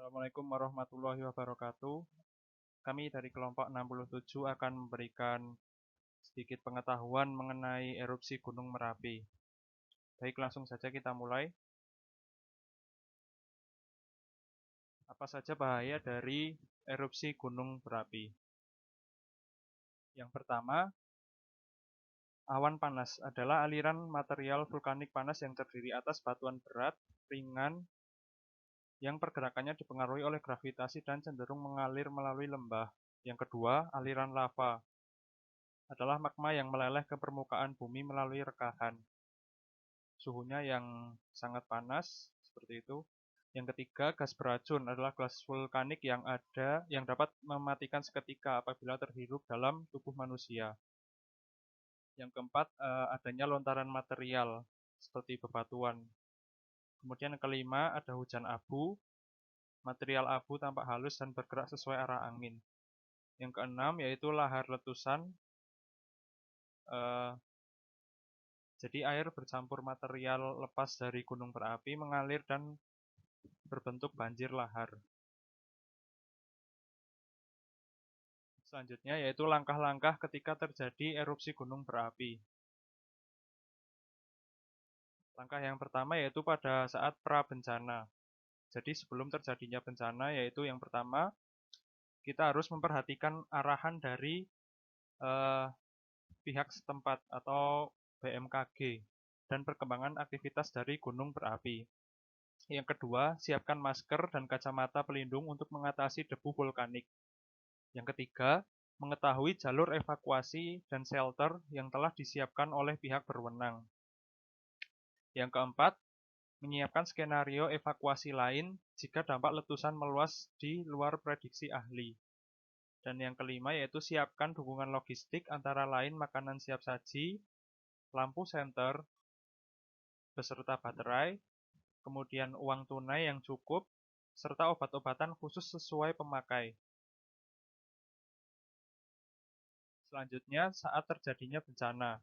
Assalamualaikum warahmatullahi wabarakatuh. Kami dari kelompok 67 akan memberikan sedikit pengetahuan mengenai erupsi Gunung Merapi. Baik, langsung saja kita mulai. Apa saja bahaya dari erupsi Gunung Merapi? Yang pertama, awan panas adalah aliran material vulkanik panas yang terdiri atas batuan berat, ringan, yang pergerakannya dipengaruhi oleh gravitasi dan cenderung mengalir melalui lembah. Yang kedua, aliran lava adalah magma yang meleleh ke permukaan bumi melalui rekahan. Suhunya yang sangat panas, seperti itu. Yang ketiga, gas beracun adalah gas vulkanik yang dapat mematikan seketika apabila terhirup dalam tubuh manusia. Yang keempat, adanya lontaran material seperti bebatuan. Kemudian yang kelima, ada hujan abu. Material abu tampak halus dan bergerak sesuai arah angin. Yang keenam, yaitu lahar letusan. Jadi air bercampur material lepas dari gunung berapi mengalir dan berbentuk banjir lahar. Selanjutnya yaitu langkah-langkah ketika terjadi erupsi gunung berapi. Langkah yang pertama yaitu pada saat pra-bencana. Jadi sebelum terjadinya bencana yaitu yang pertama, kita harus memperhatikan arahan dari pihak setempat atau BMKG dan perkembangan aktivitas dari gunung berapi. Yang kedua, siapkan masker dan kacamata pelindung untuk mengatasi debu vulkanik. Yang ketiga, mengetahui jalur evakuasi dan shelter yang telah disiapkan oleh pihak berwenang. Yang keempat, menyiapkan skenario evakuasi lain jika dampak letusan meluas di luar prediksi ahli. Dan yang kelima yaitu siapkan dukungan logistik antara lain makanan siap saji, lampu senter, beserta baterai, kemudian uang tunai yang cukup, serta obat-obatan khusus sesuai pemakai. Selanjutnya, saat terjadinya bencana,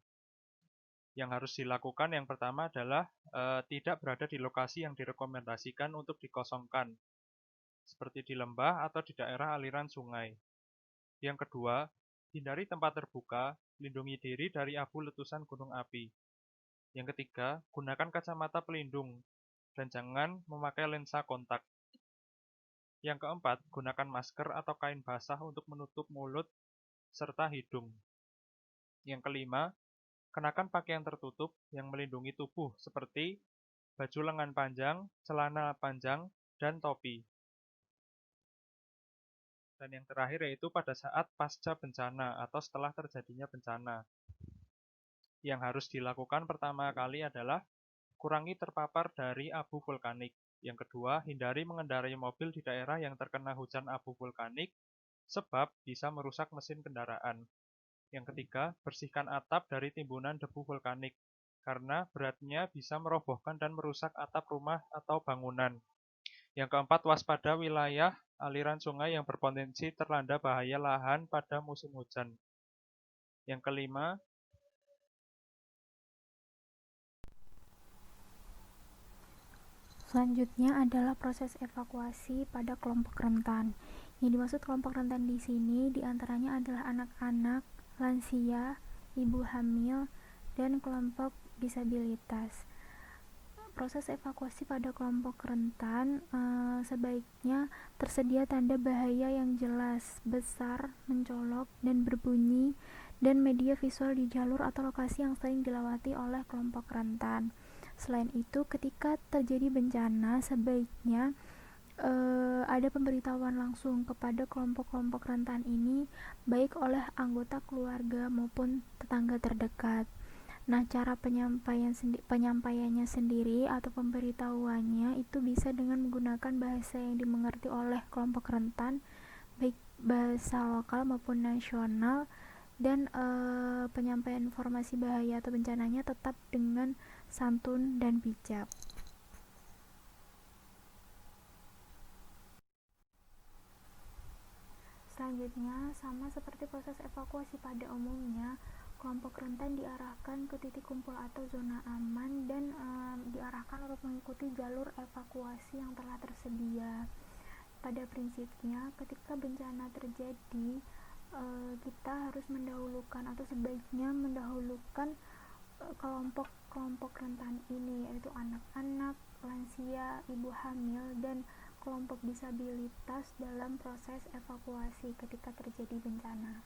yang harus dilakukan yang pertama adalah tidak berada di lokasi yang direkomendasikan untuk dikosongkan, seperti di lembah atau di daerah aliran sungai. Yang kedua, hindari tempat terbuka, lindungi diri dari abu letusan gunung api. Yang ketiga, gunakan kacamata pelindung dan jangan memakai lensa kontak. Yang keempat, gunakan masker atau kain basah untuk menutup mulut serta hidung. Yang kelima, kenakan pakaian tertutup yang melindungi tubuh seperti baju lengan panjang, celana panjang, dan topi. Dan yang terakhir yaitu pada saat pasca bencana atau setelah terjadinya bencana. Yang harus dilakukan pertama kali adalah kurangi terpapar dari abu vulkanik. Yang kedua, hindari mengendarai mobil di daerah yang terkena hujan abu vulkanik sebab bisa merusak mesin kendaraan. Yang ketiga, bersihkan atap dari timbunan debu vulkanik, karena beratnya bisa merobohkan dan merusak atap rumah atau bangunan. Yang keempat, waspada wilayah aliran sungai yang berpotensi terlanda bahaya lahan pada musim hujan. Yang kelima, Selanjutnya adalah proses evakuasi pada kelompok rentan. Yang dimaksud kelompok rentan di sini diantaranya adalah anak-anak, lansia, ibu hamil, dan kelompok disabilitas. Proses evakuasi pada kelompok rentan sebaiknya tersedia tanda bahaya yang jelas, besar, mencolok, dan berbunyi, dan media visual di jalur atau lokasi yang sering dilewati oleh kelompok rentan. Selain itu, ketika terjadi bencana, sebaiknya ada pemberitahuan langsung kepada kelompok-kelompok rentan ini, baik oleh anggota keluarga maupun tetangga terdekat. Nah, cara penyampaiannya sendiri atau pemberitahuannya itu bisa dengan menggunakan bahasa yang dimengerti oleh kelompok rentan, baik bahasa lokal maupun nasional, dan penyampaian informasi bahaya atau bencananya tetap dengan santun dan bijak. Selanjutnya, sama seperti proses evakuasi pada umumnya, kelompok rentan diarahkan ke titik kumpul atau zona aman dan diarahkan untuk mengikuti jalur evakuasi yang telah tersedia. Pada prinsipnya, ketika bencana terjadi, kita harus mendahulukan atau sebaiknya mendahulukan kelompok-kelompok rentan ini, yaitu anak-anak, lansia, ibu hamil, dan kelompok disabilitas dalam proses evakuasi ketika terjadi bencana.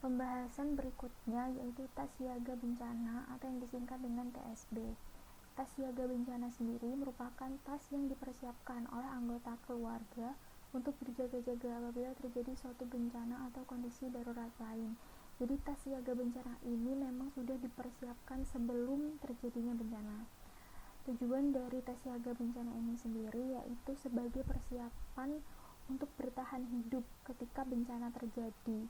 Pembahasan berikutnya yaitu tas siaga bencana atau yang disingkat dengan TSB. Tas siaga bencana sendiri merupakan tas yang dipersiapkan oleh anggota keluarga untuk berjaga-jaga apabila terjadi suatu bencana atau kondisi darurat lain. Jadi tas siaga bencana ini memang sudah dipersiapkan sebelum terjadinya bencana. Tujuan dari tas siaga bencana ini sendiri yaitu sebagai persiapan untuk bertahan hidup ketika bencana terjadi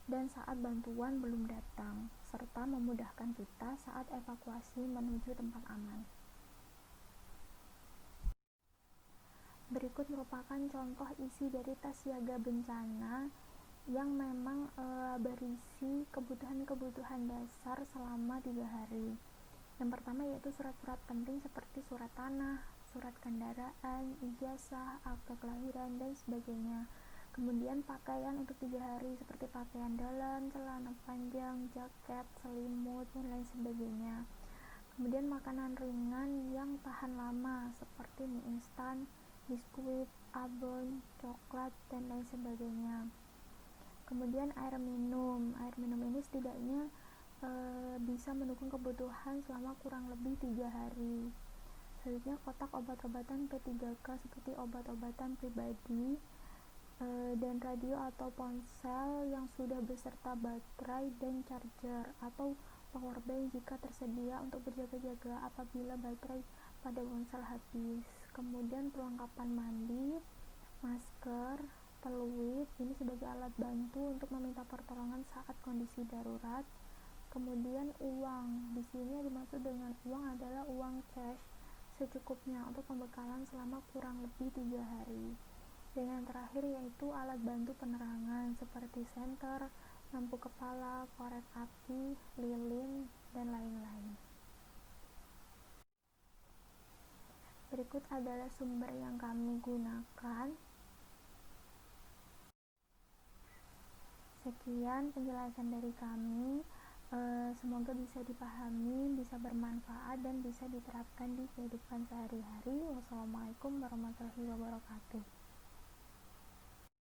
dan saat bantuan belum datang, serta memudahkan kita saat evakuasi menuju tempat aman. Berikut merupakan contoh isi dari tas siaga bencana yang memang berisi kebutuhan-kebutuhan dasar selama 3 hari. Yang pertama yaitu surat-surat penting seperti surat tanah, surat kendaraan, ijazah, akte kelahiran, dan sebagainya. Kemudian pakaian untuk 3 hari seperti pakaian dalam, celana panjang, jaket, selimut, dan lain sebagainya. Kemudian makanan ringan yang tahan lama seperti mie instan, biskuit, abon, coklat, dan lain sebagainya. Kemudian air minum ini setidaknya bisa mendukung kebutuhan selama kurang lebih 3 hari. Selanjutnya kotak obat-obatan P3K seperti obat-obatan pribadi, dan radio atau ponsel yang sudah beserta baterai dan charger atau powerbank jika tersedia untuk berjaga-jaga apabila baterai pada ponsel habis. Kemudian perlengkapan mandi, masker, peluit ini sebagai alat bantu untuk meminta pertolongan saat kondisi darurat. Kemudian uang, di sini dimaksud dengan uang adalah uang cash secukupnya untuk pembekalan selama kurang lebih 3 hari. Dan yang terakhir yaitu alat bantu penerangan seperti senter, lampu kepala, korek api, lilin, dan lain-lain. Berikut adalah sumber yang kami gunakan. Sekian penjelasan dari kami. Semoga bisa dipahami, bisa bermanfaat, dan bisa diterapkan di kehidupan sehari-hari. Wassalamualaikum warahmatullahi wabarakatuh.